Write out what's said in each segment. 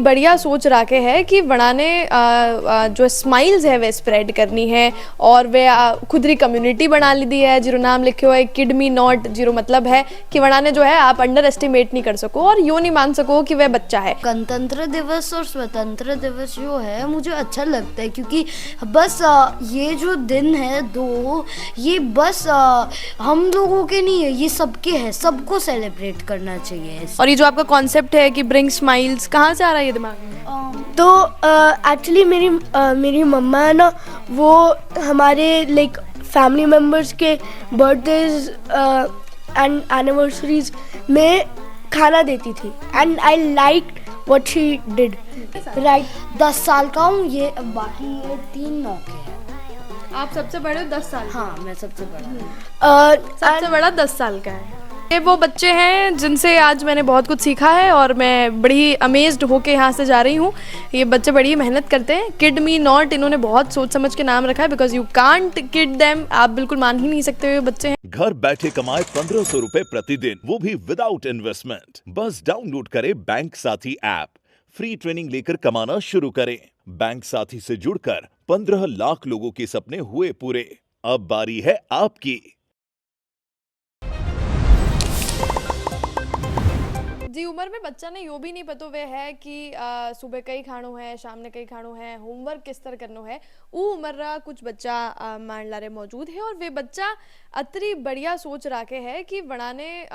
बढ़िया सोच रखे है कि वणाने जो स्माइल्स है वे स्प्रेड करनी है और वे खुद री कम्युनिटी बना ली दी है जिरो नाम लिखो है किड मी नॉट जिरो मतलब है कि वणाने जो है आप अंडर एस्टिमेट नहीं कर सको और यो नहीं मान सको कि वह बच्चा है। गणतंत्र दिवस और स्वतंत्र दिवस जो है मुझे अच्छा लगता है क्योंकि बस ये जो दिन है दो ये बस हम लोगों के नहीं है, ये सबके है, सबको सेलिब्रेट करना चाहिए। और ये जो आपका कॉन्सेप्ट है कि ब्रिंग स्माइल्स कहाँ से आ रहा है ये दिमाग में? तो एक्चुअली मेरी मम्मा है ना, वो हमारे लाइक फैमिली मेम्बर्स के बर्थडेज एंड एनिवर्सरीज में खाना देती थी and I like what she did right. 10 साल का हूँ, ये बाकी ये 3 नौके हैं। आप सबसे बड़े हो 10 साल? हाँ मैं सबसे बड़ा हूँ। सबसे बड़ा 10 साल का है। ये वो बच्चे हैं जिनसे आज मैंने बहुत कुछ सीखा है और मैं बड़ी अमेज्ड होके यहाँ से जा रही हूँ। ये बच्चे बड़ी मेहनत करते हैं। किड मी नॉट इन्होंने बहुत सोच समझ के नाम रखा है because you can't kid them. आप बिल्कुल मान ही नहीं सकते हुए बच्चे हैं। घर बैठे कमाए 1500 रुपए प्रतिदिन, वो भी विदाउट इन्वेस्टमेंट। बस डाउनलोड करें बैंक साथी ऐप, फ्री ट्रेनिंग लेकर कमाना शुरू करें। बैंक साथी से जुड़कर 15 लाख लोगों के सपने हुए पूरे। अब बारी है आपकी। जी उम्र में बच्चा ने यो भी नहीं पतो वे है कि सुबह कई खाणो है, शाम ने कई खाणो है, होमवर्क किस तरह करनो है। वो उम्र रा कुछ बच्चा मान लारे मौजूद है और वे बच्चा अतरी बढ़िया सोच रखे है कि वणाने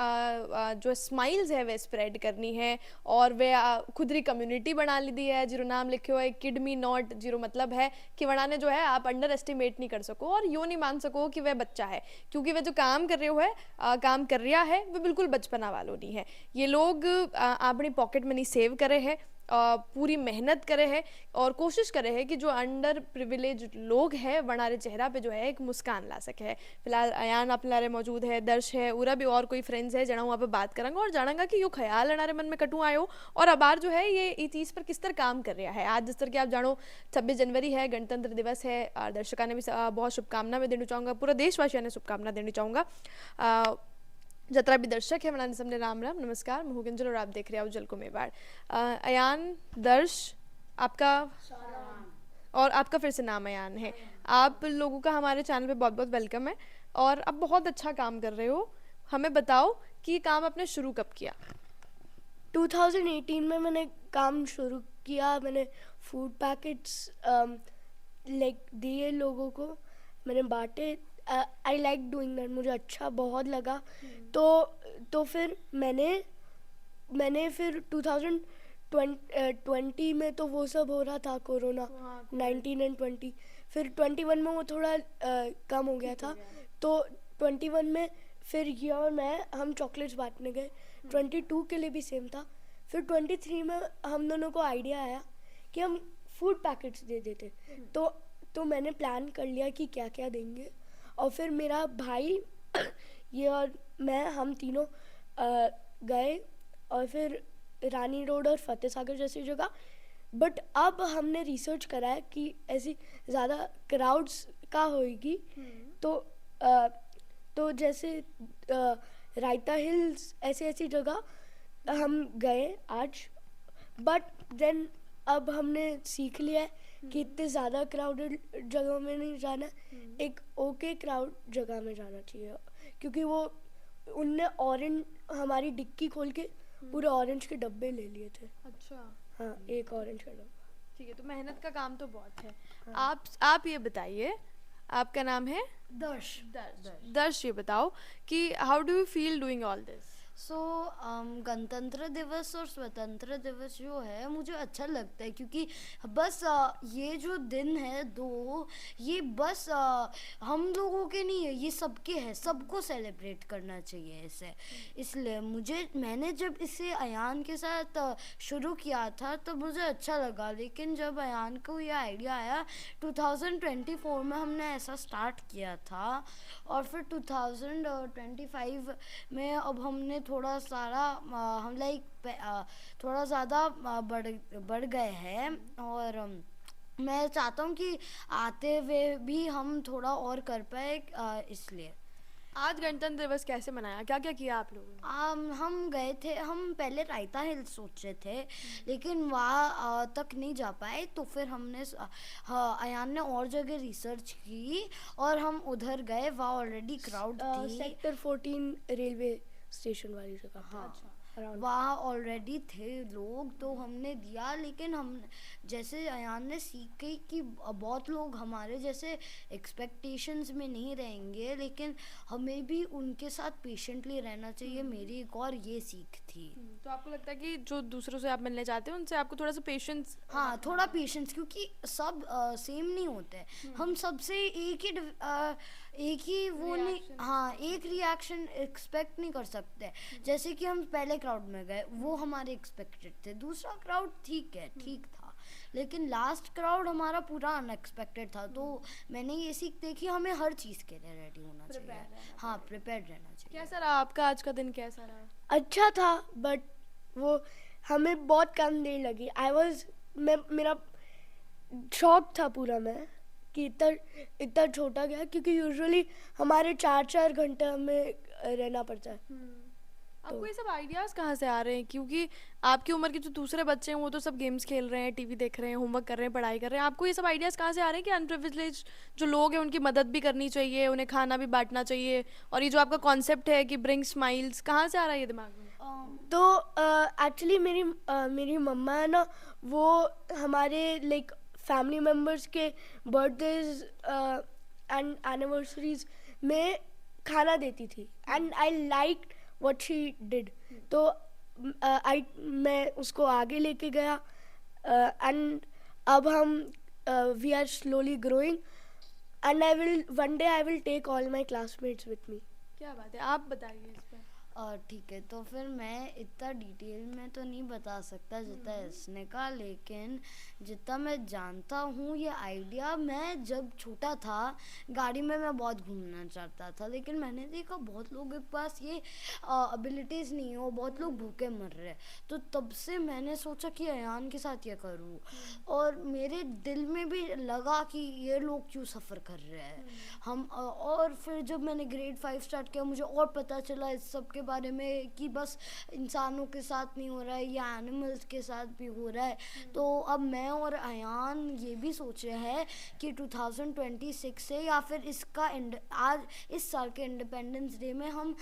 जो स्माइल्स है वे स्प्रेड करनी है और वे खुद री कम्युनिटी बना ली दी है जिरो नाम लिखो है किड मी नॉट जिरो मतलब है कि वणाने जो है आप अंडर एस्टिमेट नहीं कर सको और यो नहीं मान सको कि वह बच्चा है क्योंकि वह जो काम कर रहे हो है काम कर रहा है वह बिल्कुल बचपना वालों नहीं है। ये लोग अपनी पॉकेट मनी सेव करे है, पूरी मेहनत करे है और कोशिश करे है कि जो अंडर प्रिविलेज लोग हैं वनारे चेहरा पे जो है एक मुस्कान ला सके है। फिलहाल अयान अपने लारे मौजूद है, दर्श है, उरा भी और कोई फ्रेंड्स है जना वहाँ पे बात करेंगे और जानेंगा कि यो ख्याल हमारे मन में कटू आयो और अबार जो है ये चीज़ पर किस तरह काम कर रहा है। आज जिस तरह की आप जानो 26 जनवरी है, गणतंत्र दिवस है। दर्शकों ने भी बहुत शुभकामना मैं देना चाहूँगा, पूरा देशवासियों ने शुभकामना देना चाहूँगा। जतरा भी दर्शक है मनाने सबने राम राम नमस्कार। मैं गुंजल और आप देख रहे हो उज्जल को मेवाड़। अयान, दर्श, आपका और आपका फिर से नाम अयान है। आप लोगों का हमारे चैनल पे बहुत बहुत वेलकम है और आप बहुत अच्छा काम कर रहे हो। हमें बताओ कि ये काम आपने शुरू कब किया? 2018 में मैंने काम शुरू किया। मैंने फूड पैकेट्स लाइक दिए लोगों को, मैंने बांटे। आई लाइक डूइंग दैट, मुझे अच्छा बहुत लगा। तो फिर मैंने फिर 2020 में तो वो सब हो रहा था, कोरोना 19 एंड 20। फिर 21 में वो थोड़ा कम हो गया था। तो 21 में फिर ये और मैं हम चॉकलेट्स बांटने गए। 22 के लिए भी सेम था। फिर 23 में हम दोनों को आइडिया आया कि हम फूड पैकेट्स दे देते। तो मैंने प्लान कर लिया कि क्या क्या देंगे और फिर मेरा भाई ये और मैं हम तीनों गए और फिर रानी रोड और फतेह सागर जैसी जगह। बट अब हमने रिसर्च करा है कि ऐसी ज़्यादा क्राउड्स का होएगी तो जैसे रायता हिल्स ऐसी जगह हम गए आज। बट देन अब हमने सीख लिया है कि इतने ज़्यादा क्राउडेड जगहों में नहीं जाना, एक ओके क्राउड जगह में जाना चाहिए क्योंकि वो उनने ऑरेंज हमारी डिक्की खोल के पूरे ऑरेंज के डब्बे ले लिए थे। अच्छा, हाँ, एक ऑरेंज का डब्बा। ठीक है, तो मेहनत का काम तो बहुत है। हाँ। आप ये बताइए, आपका नाम है? दर्श। दर्श, ये बताओ कि how do you feel doing all this? So गणतंत्र दिवस और स्वतंत्र दिवस जो है मुझे अच्छा लगता है क्योंकि बस ये जो दिन है दो ये बस हम लोगों के नहीं है, ये सबके है, सबको सेलिब्रेट करना चाहिए इसे। इसलिए मैंने जब इसे अयान के साथ शुरू किया था तो मुझे अच्छा लगा, लेकिन जब अयान को ये आइडिया आया 2024 में हमने ऐसा स्टार्ट किया था और फिर 2025 में अब हमने थोड़ा सारा हम लाइक थोड़ा ज़्यादा बढ़ गए हैं और मैं चाहता हूँ कि आते हुए भी हम थोड़ा और कर पाए इसलिए। आज गणतंत्र दिवस कैसे मनाया, क्या क्या किया आप लोगों ने? हम गए थे, हम पहले रायता हिल सोचे थे लेकिन वहाँ तक नहीं जा पाए, तो फिर हमने हाँ, अयान ने और जगह रिसर्च की और हम उधर गए, वहाँ ऑलरेडी क्राउड थी। सेक्टर 14 रेलवे स्टेशन वाली जगह। हाँ, around। वहाँ ऑलरेडी थे लोग, तो हमने दिया। लेकिन हम जैसे अयान ने सीखी कि बहुत लोग हमारे जैसे एक्सपेक्टेशंस में नहीं रहेंगे, लेकिन हमें भी उनके साथ पेशेंटली रहना चाहिए। मेरी एक और ये सीख थी। तो आपको लगता है कि जो दूसरों से आप मिलने जाते हैं उनसे आपको थोड़ा सा पेशेंस? हाँ, थोड़ा पेशेंस, क्योंकि सब सेम नहीं होते। हम सबसे एक ही वो नहीं, हाँ, एक रिएक्शन एक्सपेक्ट नहीं कर सकते। जैसे कि हम पहले क्राउड में गए, वो हमारे एक्सपेक्टेड थे। दूसरा क्राउड ठीक था, लेकिन लास्ट क्राउड हमारा पूरा अनएक्सपेक्टेड था। तो मैंने ये सीखते कि हमें हर चीज़ के लिए रेडी होना चाहिए। हाँ, प्रिपेयर्ड रहना चाहिए। कैसा रहा आपका आज का दिन, कैसा रहा? अच्छा था, बट वो हमें बहुत कम देर लगी। मेरा शौक था पूरा मैं कि इतना छोटा गया, क्योंकि यूजुअली हमारे 4-4 घंटे हमें रहना पड़ता है। आपको ये सब आइडियाज कहाँ से आ रहे हैं? क्योंकि आपकी उम्र के जो दूसरे बच्चे हैं वो तो सब गेम्स खेल रहे हैं, टीवी देख रहे हैं, होमवर्क कर रहे हैं, पढ़ाई कर रहे हैं। आपको ये सब आइडियाज कहाँ से आ रहे हैं कि अनप्रिविलेज जो लोग हैं उनकी मदद भी करनी चाहिए, उन्हें खाना भी बांटना चाहिए, और ये जो आपका कॉन्सेप्ट है कि ब्रिंग स्माइल्स, कहाँ से आ रहा है ये दिमाग में? तो एक्चुअली मेरी मम्मा है ना, वो हमारे लाइक फैमिली मेम्बर्स के बर्थडेज एंड एनिवर्सरीज में खाना देती थी, and I like what she did. तो मैं उसको आगे लेके गया, एंड अब हम we are slowly growing, and one day I will take all my classmates with me. क्या बात है, आप बताइए इस पर। ठीक है, तो फिर मैं इतना डिटेल में तो नहीं बता सकता जितना इसने का, लेकिन जितना मैं जानता हूँ ये आइडिया, मैं जब छोटा था गाड़ी में मैं बहुत घूमना चाहता था, लेकिन मैंने देखा बहुत लोगों के पास ये एबिलिटीज़ नहीं है, और बहुत लोग भूखे मर रहे हैं। तो तब से मैंने सोचा कि अयान के साथ ये करूँ, और मेरे दिल में भी लगा कि ये लोग क्यों सफ़र कर रहे हैं और फिर जब मैंने ग्रेड 5 स्टार्ट किया, मुझे और पता चला इस सब के बारे में कि बस इंसानों के साथ नहीं हो रहा है, या एनिमल्स के साथ भी हो रहा है। तो अब मैं और अयान ये भी सोच रहे हैं कि 2026 से, या फिर आज इस साल के इंडिपेंडेंस डे में हम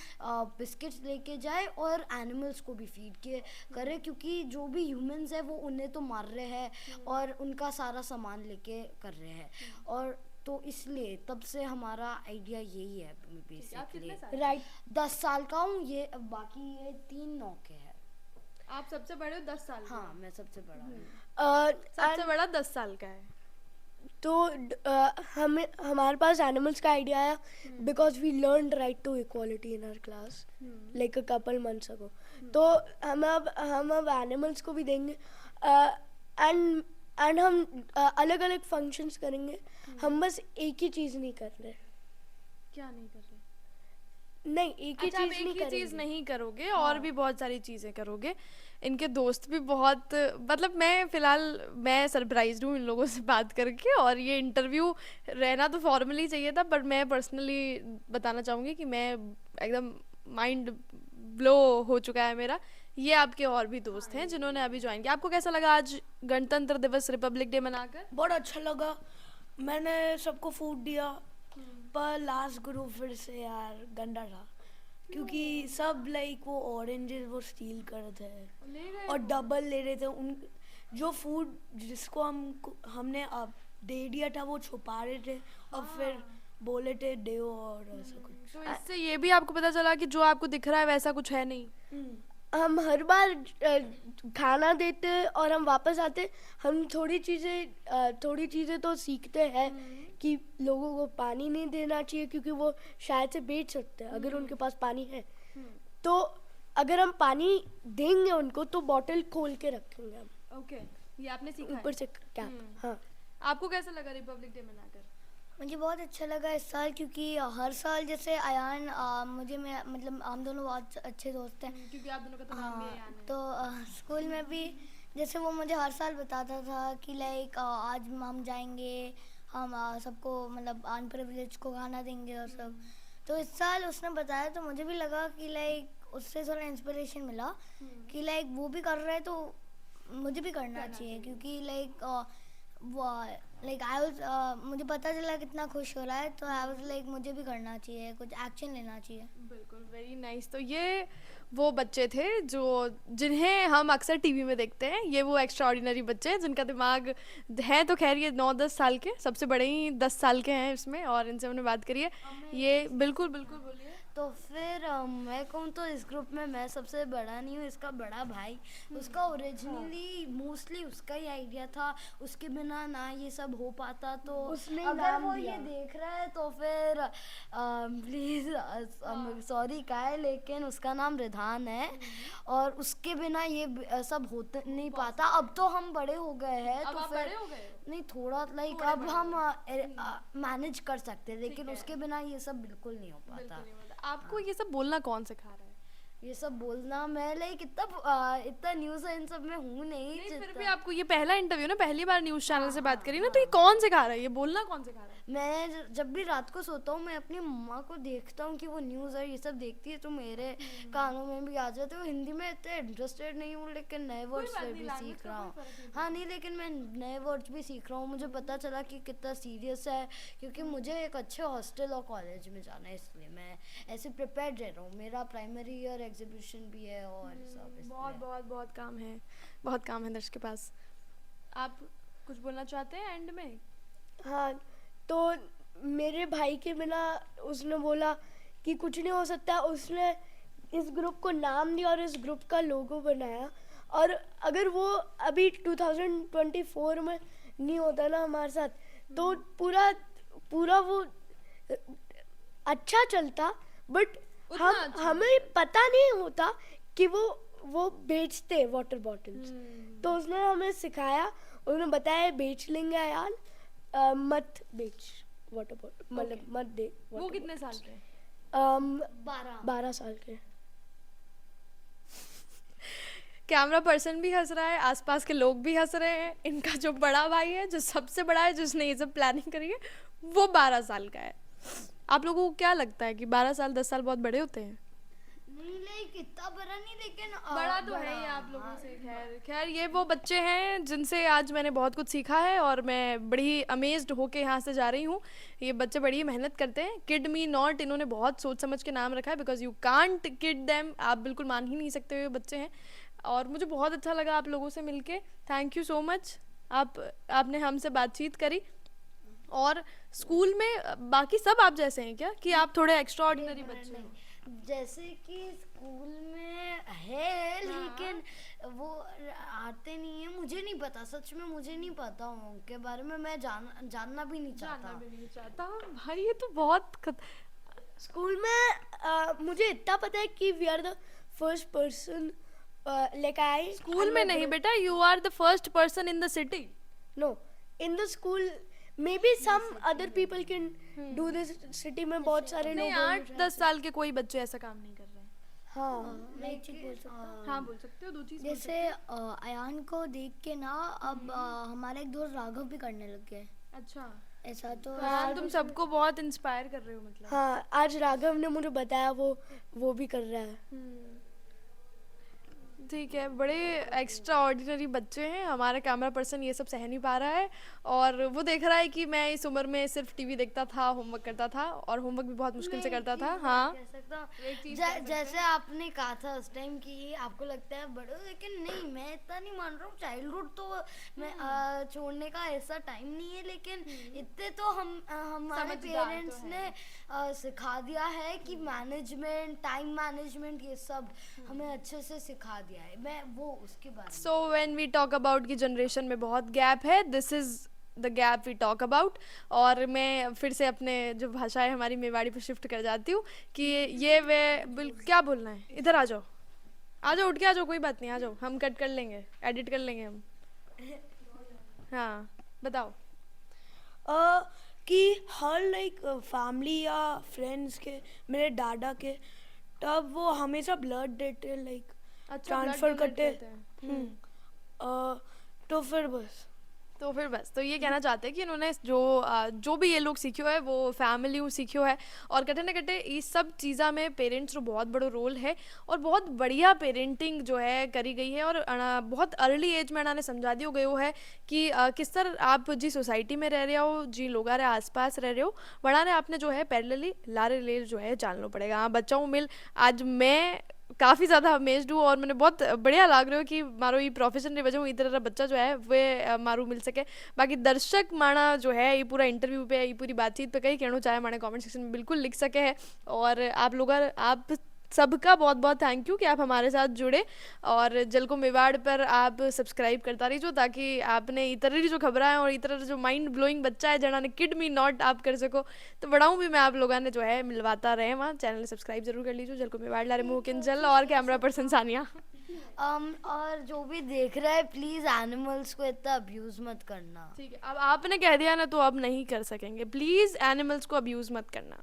बिस्किट्स लेके जाए और एनिमल्स को भी फीड करें, क्योंकि जो भी ह्यूमंस है वो उन्हें तो मार रहे हैं और उनका सारा सामान लेके कर रहे हैं। और तो इसलिए तब से हमारा आइडिया यही है बेसिकली। राइट। 10 साल का हूँ, ये बाकी ये 3-9 के है। आप सबसे बड़े हो 10 साल के? हाँ, मैं सबसे बड़ा हूँ। सबसे बड़ा 10 साल का है। तो हमारे पास एनिमल्स का आइडिया आया because we learn right to equality in our class like a couple months ago. तो हम अब एनिमल्स को भी देंगे, एंड हम अलग अलग फंक्शंस करेंगे। हम बस एक ही चीज़ नहीं कर रहे। क्या नहीं कर रहे? नहीं, एक ही अच्छा, आप चीज़ एक नहीं ही करेंगे। चीज नहीं करोगे, और भी बहुत सारी चीजें करोगे। इनके दोस्त भी बहुत, मतलब मैं फिलहाल सरप्राइज्ड हूँ इन लोगों से बात करके, और ये इंटरव्यू रहना तो फॉर्मली चाहिए था, बट मैं पर्सनली बताना चाहूँगी कि मैं एकदम माइंड ब्लो हो चुका है मेरा। ये आपके और भी दोस्त हैं जिन्होंने अभी ज्वाइन किया। आपको कैसा लगा आज गणतंत्र दिवस, रिपब्लिक डे मनाकर? बहुत अच्छा लगा। मैंने सबको फूड दिया, पर लास्ट ग्रुप फिर से यार गंदा था, क्योंकि सब लाइक वो ऑरेंजेस वो स्टील कर रहे थे और डबल ले रहे थे। उन जो फूड जिसको हमने अब दे दिया था वो छुपा रहे थे, और फिर बोले थे देओ और ऐसा कुछ। तो इससे ये भी आपको पता चला कि जो आपको दिख रहा है वैसा कुछ है नहीं। हम हर बार खाना देते और हम वापस आते, हम थोड़ी चीज़ें तो सीखते हैं कि लोगों को पानी नहीं देना चाहिए, क्योंकि वो शायद से बेच सकते हैं अगर उनके पास पानी है। तो अगर हम पानी देंगे उनको तो बॉटल खोल के रखेंगे हम। ओके, ये आपने सीखा ऊपर है। से कैप। हाँ। आपको कैसा लगा रिपब्लिक डे मनाकर? मुझे बहुत अच्छा लगा इस साल, क्योंकि हर साल जैसे अयान मतलब हम दोनों बहुत अच्छे दोस्त हैं। क्योंकि आप दोनों का तो नाम भी अयान है। तो स्कूल में भी जैसे वो मुझे हर साल बताता था कि लाइक आज हम जाएंगे, हम सबको मतलब अनप्रिविलेज को खाना देंगे और सब। तो इस साल उसने बताया तो मुझे भी लगा कि लाइक उससे थोड़ा इंस्पिरेशन मिला कि लाइक वो भी कर रहा है तो मुझे भी करना चाहिए, क्योंकि लाइक वो लाइक आई वाज मुझे पता चला कितना खुश हो रहा है, तो आई वाज लाइक मुझे भी करना चाहिए, कुछ एक्शन लेना चाहिए। बिल्कुल, वेरी नाइस। तो ये वो बच्चे थे जो जिन्हें हम अक्सर टीवी में देखते हैं। ये वो एक्स्ट्रा ऑर्डिनरी बच्चे हैं जिनका दिमाग है, तो खैर ये 9-10 साल के, सबसे बड़े ही 10 साल के हैं इसमें, और इनसे हमने बात करी है। ये बिल्कुल बिल्कुल बोलिए। तो फिर मैं कहूँ तो इस ग्रुप में मैं सबसे बड़ा नहीं हूँ, इसका बड़ा भाई, उसका ओरिजिनली मोस्टली उसका ही आइडिया था, उसके बिना ना ये सब हो पाता। तो उसने अगर नाम वो दिया। ये देख रहा है तो फिर प्लीज़ सॉरी का है, लेकिन उसका नाम रिधान है और उसके बिना ये सब होता नहीं पाता। अब तो हम बड़े हो गए हैं, तो फिर नहीं थोड़ा लाइक अब हम मैनेज कर सकते हैं, लेकिन उसके बिना ये सब बिल्कुल नहीं हो पाता। आपको ये सब बोलना कौन सिखा रहा है? ये सब बोलना मैं लाइक इतना न्यूज़ इन सब में हूँ नहीं फिर जितना- भी आपको ये पहला इंटरव्यू ना, पहली बार न्यूज़ चैनल से बात करी ना, तो ये कौन सिखा रहा है? ये बोलना कौन सिखा रहा है? मैं जब भी रात को सोता हूँ मैं अपनी मम्मा को देखता हूँ कि वो न्यूज़ और ये सब देखती है, तो मेरे कानों में भी आ जाते हैं। हिंदी में इतने इंटरेस्टेड नहीं हूँ, लेकिन नए वर्ड्स फिर भी सीख रहा हूँ। हाँ नहीं, लेकिन मैं नए वर्ड्स भी सीख रहा हूँ। मुझे पता चला कि कितना सीरियस है, क्योंकि मुझे एक अच्छे हॉस्टल और कॉलेज में जाना है, इसलिए मैं ऐसे प्रिपेयर्ड रह रहा हूँ। मेरा प्राइमरी ईयर एग्जीबिशन भी है और सब इसलिए। बहुत बहुत बहुत काम है, बहुत काम है दर्श के पास। आप कुछ बोलना चाहते हैं एंड में? हाँ, तो मेरे भाई के बिना उसने बोला कि कुछ नहीं हो सकता। उसने इस ग्रुप को नाम दिया और इस ग्रुप का लोगो बनाया, और अगर वो अभी 2024 में नहीं होता ना हमारे साथ, तो पूरा पूरा वो अच्छा चलता। बट हमें पता नहीं होता कि वो बेचते वाटर बॉटल्स। तो उसने हमें सिखाया, उन्होंने बताया बेच लेंगे यार, मत बेच वाटर बॉटल, मतलब मत दे। वो कितने साल के? 12 साल के। कैमरा पर्सन भी हंस रहा है, आसपास के लोग भी हंस रहे हैं। इनका जो बड़ा भाई है, जो सबसे बड़ा है, जिसने ये सब प्लानिंग करी है, वो 12 साल का है। आप लोगों को क्या लगता है कि 12 साल 10 साल बहुत बड़े होते हैं? नहीं लाइक इतना बड़ा नहीं, लेकिन बड़ा तो है ही आप लोगों से। खैर खैर, ये वो बच्चे हैं जिनसे आज मैंने बहुत कुछ सीखा है, और मैं बड़ी अमेज्ड होके यहाँ से जा रही हूँ। ये बच्चे बड़ी मेहनत करते हैं। किड मी नॉट, इन्होंने बहुत सोच समझ के नाम रखा है, because you can't kid them. आप बिल्कुल मान ही नहीं सकते ये बच्चे हैं। और मुझे बहुत अच्छा लगा आप लोगों से मिलके। Thank you so much. आपने हमसे बातचीत करी। और स्कूल में बाकी सब आप जैसे हैं क्या, कि आप थोड़े एक्स्ट्रा ऑर्डिनरी बच्चे हैं? जैसे कि स्कूल में है, लेकिन वो आते नहीं है। मुझे नहीं पता, सच में मुझे नहीं पता उनके बारे में। मैं जानना भी नहीं चाहता। भाई ये तो बहुत स्कूल में मुझे इतना पता है कि we are the first person like I. School में नहीं बेटा, you are the first person in the city. No, in the school maybe some other people can do this. City में बहुत सारे नहीं, लोग 8-10 साल के कोई बच्चे ऐसा काम नहीं कर रहे हैं। हाँ, मैं एक चीज बोल सकता हूँ। हाँ बोल सकते हो, दो चीज। जैसे अयान को देख के ना अब हमारे एक दोस्त राघव भी करने लग गए। अच्छा, ऐसा तो हाँ, तुम सबको बहुत इंस्पायर कर रहे हो मतलब। हाँ, आज राघव ने मुझे बताया वो भी कर रहा है। ठीक है, बड़े एक्स्ट्रा ऑर्डिनरी बच्चे हैं। हमारा कैमरा पर्सन ये सब सह नहीं पा रहा है, और वो देख रहा है कि मैं इस उम्र में सिर्फ टीवी देखता था, होमवर्क करता था, और होमवर्क भी बहुत मुश्किल से करता था। हाँ, कह सकता हूँ। जैसे आपने कहा था उस टाइम कि आपको लगता है बड़े, लेकिन नहीं, मैं इतना नहीं मान रहा हूँ। चाइल्डहुड तो मैं छोड़ने का ऐसा टाइम नहीं है, लेकिन इतने तो हमारे पेरेंट्स ने सिखा दिया है कि मैनेजमेंट, टाइम मैनेजमेंट, ये सब हमें अच्छे से सिखा दिया है। मैं वो उसके बारे में। So when we talk about की जनरेशन में बहुत गैप है, this is the gap we talk about. और मैं फिर से अपने जो भाषा है हमारी मेवाड़ी पर शिफ्ट कर जाती हूँ कि ये वे क्या बोलना है। इधर आ जाओ, उठ के आ जाओ, कोई बात नहीं, आ जाओ, हम कट कर लेंगे, एडिट कर लेंगे हम। हाँ बताओ। कि हर लाइक फैमिली या फ्रेंड्स के, मेरे दादा के, तब वो हमेशा ब्लड देते, लाइक अच्छा, ट्रांसफर blood करते। donate करते हैं। तो फिर बस तो फिर बस तो ये कहना चाहते हैं कि इन्होंने जो भी ये लोग सीखियो है वो फैमिली सीखियो है और कटे ना कटे इस सब चीज़ा में पेरेंट्स रो बहुत बड़ो रोल है और बहुत बढ़िया पेरेंटिंग जो है करी गई है और बहुत अर्ली एज में इन्होंने समझा दियो गयो है कि किस तरह आप जी सोसाइटी में रह रहे हो जी लोग रे आसपास रह रहे हो बड़ा ने आपने जो है पैरेलली लारे ले जो है चलना पड़ेगा। हाँ बच्चाओं मिल आज मैं काफ़ी ज़्यादा अमेज्ड हूँ और मैंने बहुत बढ़िया लग रहा हो कि मारो ये प्रोफेशन री वजह हूँ इधर बच्चा जो है वे मारू मिल सके। बाकी दर्शक माना जो है ये पूरा इंटरव्यू पे ये पूरी बातचीत पे कहीं कहना चाहे माने कमेंट सेक्शन में बिल्कुल लिख सके है और आप लोग आप सबका बहुत बहुत थैंक यू कि आप हमारे साथ जुड़े और जल को मेवाड़ पर आप सब्सक्राइब करता रहिए ताकि आपने इतर जो खबर है और इतर जो माइंड ब्लोइंग बच्चा है जना ने किड मी नॉट आप कर सको तो बढ़ाऊँ भी मैं आप लोगों ने जो है मिलवाता रहे वहाँ चैनल सब्सक्राइब जरूर कर लीजिए। जल को मेवाड़ लारे मुँह किंजल और कैमरा पर्सन सानिया। और जो भी देख रहा है प्लीज़ एनिमल्स को इतना अब्यूज़ मत करना। ठीक है अब आपने कह दिया ना तो अब नहीं कर सकेंगे। प्लीज़ एनिमल्स को अब्यूज़ मत करना।